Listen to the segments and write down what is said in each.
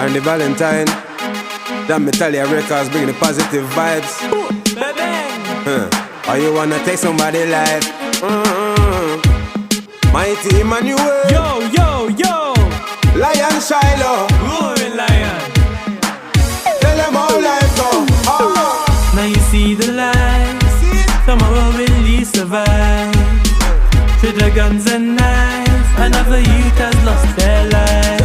and the Valentine. Jamitalia records bring the positive vibes. Or you wanna take somebody's life? Mighty Emmanuel. Yo, yo, yo. Lion Shiloh. Roaring lion. Tell them how life go. Now you see the light. Tomorrow will you survive? Through the guns and knives, another youth has lost their life.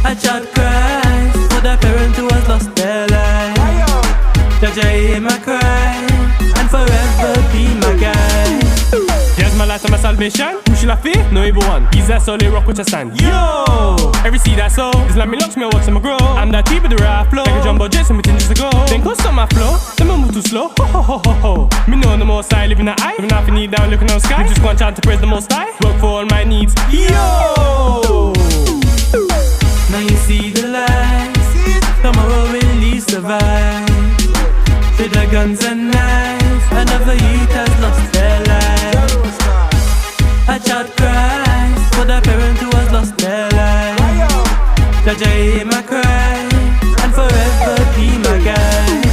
A child cries for the parent who has lost their life. Judge, I hear my cry and forever be my guide. Here's my life and my salvation. Who shall I fear? No evil one. He's that solid rock which I stand. Yo! Every seed I sow is like me locks me, I watch them grow. I'm that cheap with the right flow. Like a jumbo jet, some just to go. Then coast on my flow, then I move too slow. Ho ho ho ho ho. Me know the most high, living the eye. Living off a knee down, looking on sky. We just want chant to praise the most high. Work for all my needs. Yo! Now you see the light. Tomorrow will you survive? With the guns and knives, another youth has lost their life. A child cries for the parent who has lost their life. Judge, I hear my cry and forever be my guide.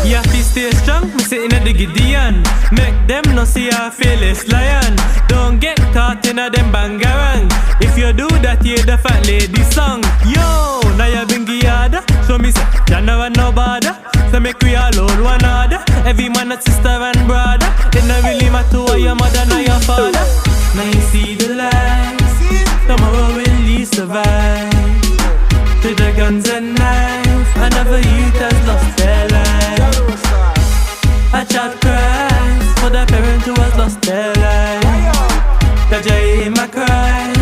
You have to stay strong, me sitting at the Gideon. Make them no see a fearless lion. Don't get caught in a them bangarang. If you do that, you the fat lady song. Yo, now you been giada. So me say, you never no bother. So make we all hold one another. Every man a sister and brother. It not really matter what your mother nor your father. Now you see the light. Tomorrow will you survive? To the guns and knives, another youth has lost their life. A child cries for the parent who has lost their life. Judge, I hear my cry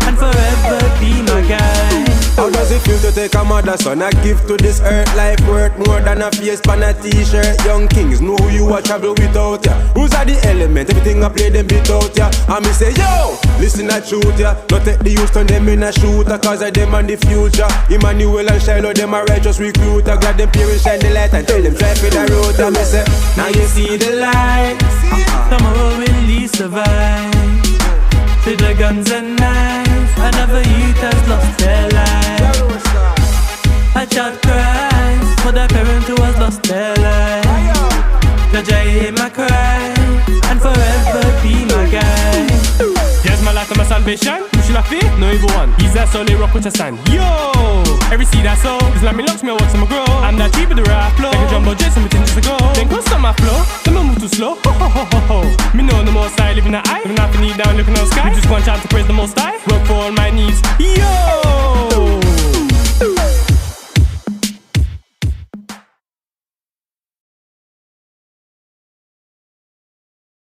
and forever be my guide. How does it feel to take a mother's son a gift to this earth? Life worth more than a face pan a t-shirt. Young kings know who you a travel without ya. Who's are the element? Everything I play them beat out ya. And me say yo, listen a truth ya. Not take the youth turn them in a shooter, cause of them and the future. Emmanuel and Shiloh, them a righteous recruiter. Glad them parents shine the light and tell them try for the road. And me say, now you see the light. Tomorrow will you survive? To the guns and knives, another youth has lost their life. A child cries for the parent who has lost their life. Judge, I hear my cry and forever be my guide. Here's my life and my salvation. Who shall I fear? No evil one. He's that solid rock which I stand. Yo! Every seed I sow is like me locks me, I watch them grow. I'm that cheap with the right flow. Like a jumbo jet, some just to go. Then coast on my flow, then I move too slow. Ho ho ho ho ho. Me know the most high, living the eye. Living off a knee down, looking on sky. We just want chant to praise the most high. Work for all my needs. Yo!